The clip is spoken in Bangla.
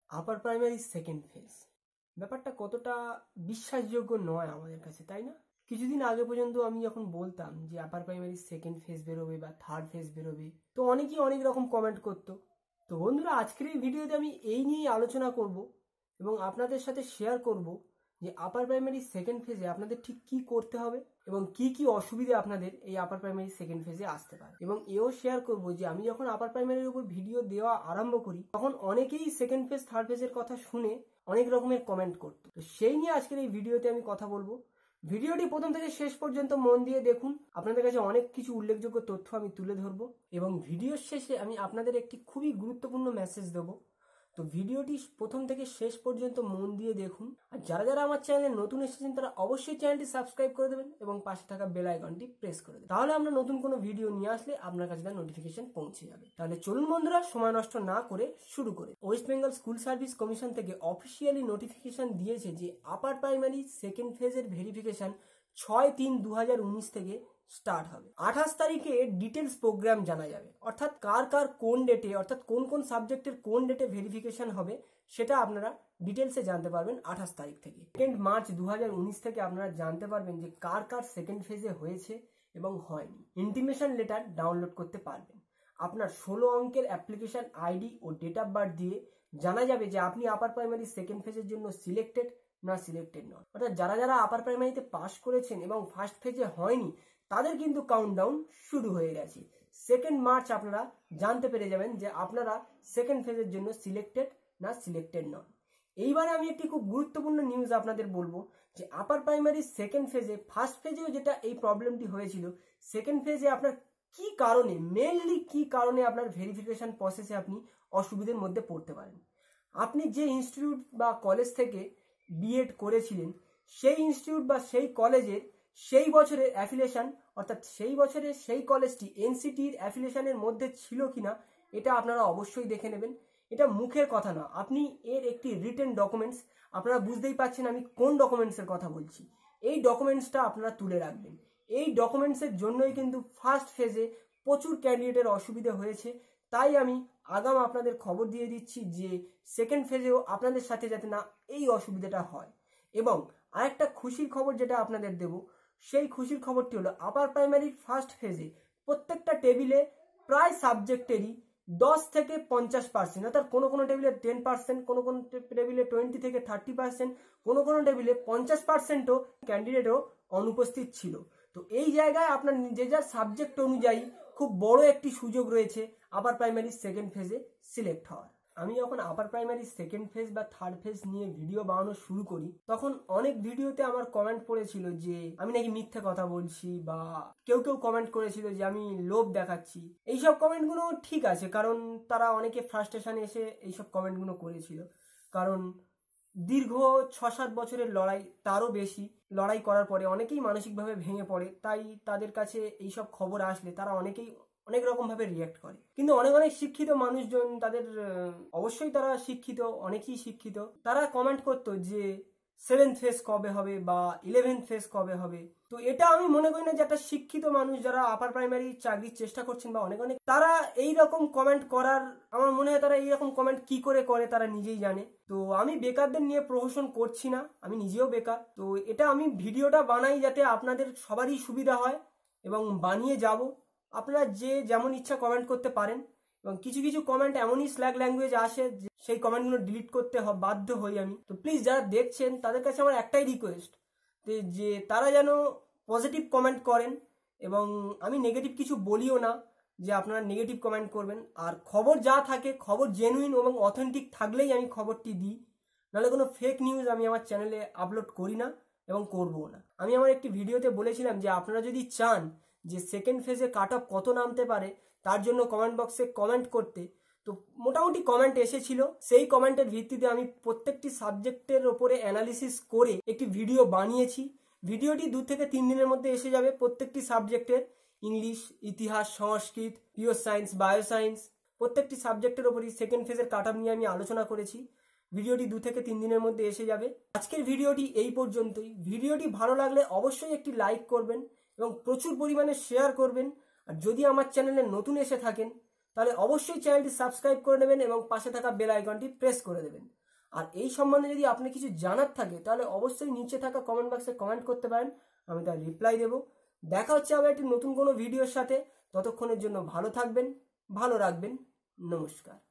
আপার প্রাইমারি সেকেন্ড ফেজ ব্যাপারটা কতটা বিশ্বাসযোগ্য নয় আমাদের কাছে, তাই না? কিছুদিন আগে পর্যন্ত আমি যখন বলতাম যে আপার প্রাইমারি সেকেন্ড ফেজ বেরোবে বা থার্ড ফেজ বেরোবে, তো অনেকেই অনেক রকম কমেন্ট করতো। তো বন্ধুরা, আজকের এই ভিডিওতে আমি এই নিয়েই আলোচনা করব এবং আপনাদের সাথে শেয়ার করব যে আপার প্রাইমারি সেকেন্ড ফেজে আপনাদের ঠিক কি করতে হবে এবং কি কি অসুবিধা আপনাদের এই আপার প্রাইমারি সেকেন্ড ফেজে আসতে পারে। এবং এও শেয়ার করব যে আমি যখন আপার প্রাইমারির উপর ভিডিও দেওয়া আরম্ভ করি তখন অনেকেই সেকেন্ড ফেজ থার্ড ফেজের কথা শুনে অনেক রকমের কমেন্ট করতো। তো সেই নিয়ে আজকের এই ভিডিওতে আমি কথা বলবো। ভিডিওটি প্রথম থেকে শেষ পর্যন্ত মন দিয়ে দেখুন, আপনাদের কাছে অনেক কিছু উল্লেখযোগ্য তথ্য আমি তুলে ধরবো এবং ভিডিওর শেষে আমি আপনাদের একটি খুবই গুরুত্বপূর্ণ মেসেজ দেবো। তো ভিডিওটি প্রথম থেকে শেষ পর্যন্ত মন দিয়ে দেখুন। আর যারা যারা আমার চ্যানেলে নতুন এসেছেন তারা অবশ্যই চ্যানেলটি সাবস্ক্রাইব করে দেবেন এবং পাশে থাকা বেল আইকনটি প্রেস করে দেবেন, তাহলে আমরা নতুন কোনো ভিডিও নিয়ে আসলে আপনার কাছে তার নোটিফিকেশন পৌঁছে যাবে। তাহলে চলুন বন্ধুরা, সময় নষ্ট না করে শুরু করে। West Bengal school service commission থেকে অফিসিয়ালি নোটিফিকেশন দিয়েছে যে আপার প্রাইমারি সেকেন্ড ফেজের ভেরিফিকেশন 6/3/2019 থেকে স্টার্ট হবে। 28 তারিখে ডিটেলস প্রোগ্রাম জানা যাবে, অর্থাৎ কার কার কোন ডেটে, অর্থাৎ কোন কোন সাবজেক্টের কোন ডেটে ভেরিফিকেশন হবে সেটা আপনারা ডিটেলসে জানতে পারবেন 28 তারিখ থেকে। 2 মার্চ 2019 থেকে আপনারা জানতে পারবেন যে কার কার সেকেন্ড ফেজে হয়েছে এবং হয়নি। ইন্টিমেশন লেটার ডাউনলোড করতে পারবেন। আপনার 16 অঙ্কের অ্যাপ্লিকেশন আইডি ও ডেট অফ বার্থ দিয়ে জানা যাবে যে আপনি আপার প্রাইমারি সেকেন্ড ফেজের জন্য সিলেক্টেড না সিলেক্টেড নন। অর্থাৎ যারা যারা আপার প্রাইমারিতে পাস করেছেন এবং ফার্স্ট ফেজে হয়নি তাদের কিন্তু কাউন্টডাউন শুরু হয়ে গেছে। 2 মার্চ আপনারা জানতে পেরে যাবেন যে আপনারা সেকেন্ড ফেজের জন্য সিলেক্টেড না সিলেক্টেড নন। এইবারে আমি একটি খুব গুরুত্বপূর্ণ নিউজ আপনাদের বলবো যে আপার প্রাইমারি সেকেন্ড ফেজে, ফার্স্ট ফেজেও যেটা এই প্রবলেমটি হয়েছিল, সেকেন্ড ফেজে আপনার কি কারণে, মেইনলি কি কারণে আপনার ভেরিফিকেশন প্রসেসে আপনি অসুবিধার মধ্যে পড়তে পারেন। আপনি যে ইনস্টিটিউট বা কলেজ থেকে বিএড করেছিলেন সেই ইনস্টিটিউট বা সেই কলেজের সেই বছরের অ্যাফিলিয়েশন, অর্থাৎ সেই বছরের সেই কলেজটি এনসিটির অ্যাফিলিয়েশনের মধ্যে ছিল কিনা এটা আপনারা অবশ্যই দেখে নেবেন। এটা মুখের কথা না, আপনি এর একটি রিটেন ডকুমেন্টস, আপনারা বুঝতেই পারছেন আমি কোন ডকুমেন্টসের কথা বলছি, এই ডকুমেন্টসটা আপনারা তুলে রাখবেন। এই ডকুমেন্টসের জন্যই কিন্তু ফার্স্ট ফেজে প্রচুর ক্যান্ডিডেটের অসুবিধা হয়েছে। তাই আমি আগাম আপনাদের খবর দিয়ে দিচ্ছি যে সেকেন্ড ফেজেও আপনাদের সাথে যাতে না এই অসুবিধাটা হয়। এবং আরেকটা খুশির খবর যেটা আপনাদের দেব, সেই খুশির খবরটি হলো আপার প্রাইমারির ফার্স্ট ফেজে প্রত্যেকটা টেবিলে প্রায় সাবজেক্টেরই 10 থেকে 50%, অর্থাৎ কোনো কোনো টেবিলে 10%, কোনো কোনো টেবিলে 20 থেকে 30%, কোনো কোনো টেবিলে 50%ও ক্যান্ডিডেটও অনুপস্থিত ছিল। তো এই জায়গায় আপনার যে যার সাবজেক্ট অনুযায়ী খুব বড় একটি সুযোগ রয়েছে আপার প্রাইমারি সেকেন্ড ফেজে সিলেক্ট হওয়ার। আমি যখন আপার প্রাইমারি সেকেন্ড ফেজ বা থার্ড ফেজ নিয়ে ভিডিও বানানো শুরু করি তখন অনেক ভিডিওতে আমার কমেন্ট পড়েছিল যে আমি নাকি মিথ্যে কথা বলছি, বা কেউ কেউ কমেন্ট করেছিল যে আমি লোভ দেখাচ্ছি। এইসব কমেন্টগুলো ঠিক আছে, কারণ তারা অনেকে ফ্রাস্ট্রেশনে এসে এইসব কমেন্টগুলো করেছিল। কারণ দীর্ঘ 6-7 বছরের লড়াই, তারও বেশি লড়াই করার পরে অনেকেই মানসিকভাবে ভেঙে পড়ে। তাই তাদের কাছে এইসব খবর আসলে তারা অনেকেই অনেক রকম ভাবে রিয়াক্ট করে। কিন্তু অনেক অনেক শিক্ষিত মানুষজন, তাদের অবশ্যই তারা শিক্ষিত, অনেকেই শিক্ষিত, তারা কমেন্ট করতো যে 7th ফেজ কবে হবে বা 11th ফেজ কবে হবে। তো এটা আমি মনে করি না যে একটা শিক্ষিত মানুষ যারা আপার প্রাইমারি চাকরির চেষ্টা করছেন বা অনেক অনেক, তারা এইরকম কমেন্ট করার, আমার মনে হয় তারা এইরকম কমেন্ট কি করে করে তারা নিজেই জানে। তো আমি বেকারদের নিয়ে প্রহসন করছি না, আমি নিজেও বেকার। তো এটা আমি ভিডিওটা বানাই যাতে আপনাদের সবারই সুবিধা হয় এবং বানিয়ে যাব। আপনারা যে যেমন ইচ্ছা কমেন্ট করতে পারেন এবং কিছু কিছু কমেন্ট এমনই স্ল্যাগ ল্যাঙ্গুয়েজ আসে সেই কমেন্টগুলো ডিলিট করতে বাধ্য হই আমি। তো প্লিজ যারা দেখছেন তাদের কাছে আমার একটাই রিকোয়েস্ট যে তারা যেন পজিটিভ কমেন্ট করেন এবং আমি নেগেটিভ কিছু বলিও না যে আপনারা নেগেটিভ কমেন্ট করবেন। আর খবর যা থাকে, খবর জেনুইন এবং অথেন্টিক থাকলেই আমি খবরটি দিই, নাহলে কোনো ফেক নিউজ আমি আমার চ্যানেলে আপলোড করি না এবং করবো না। আমি আমার একটি ভিডিওতে বলেছিলাম যে আপনারা যদি চান যে সেকেন্ড ফেজে কাট অফ কত নামতে পারে তার জন্য কমেন্ট বক্সে কমেন্ট করতে, তো মোটামুটি কমেন্ট এসেছিল। সেই কমেন্টের ভিত্তিতে আমি প্রত্যেকটি সাবজেক্টের ওপরে অ্যানালিসিস করে একটি ভিডিও বানিয়েছি। ভিডিওটি 2 থেকে 3 দিনের মধ্যে এসে যাবে। প্রত্যেকটি সাবজেক্টের, ইংলিশ, ইতিহাস, সংস্কৃত, পিওর সায়েন্স, বায়ো সায়েন্স, প্রত্যেকটি সাবজেক্টের ওপরই সেকেন্ড ফেজের কাট অফ নিয়ে আমি আলোচনা করেছি। ভিডিওটি 2 থেকে 3 দিনের মধ্যে এসে যাবে। আজকের ভিডিওটি এই পর্যন্তই। ভিডিওটি ভালো লাগলে অবশ্যই একটি লাইক করবেন এবং প্রচুর পরিমাণে শেয়ার করবেন। আর যদি আমার চ্যানেলে নতুন এসে থাকেন তাহলে অবশ্যই চ্যানেলটি সাবস্ক্রাইব করে নেবেন এবং পাশে থাকা বেল আইকনটি প্রেস করে দেবেন। আর এই সম্বন্ধে যদি আপনার কিছু জানার থাকে তাহলে অবশ্যই নিচে থাকা কমেন্ট বক্সে কমেন্ট করতে পারেন, আমি তার রিপ্লাই দেবো। দেখা হচ্ছে আবার একটি নতুন কোনো ভিডিওর সাথে। ততক্ষণের জন্য ভালো থাকবেন, ভালো রাখবেন। নমস্কার।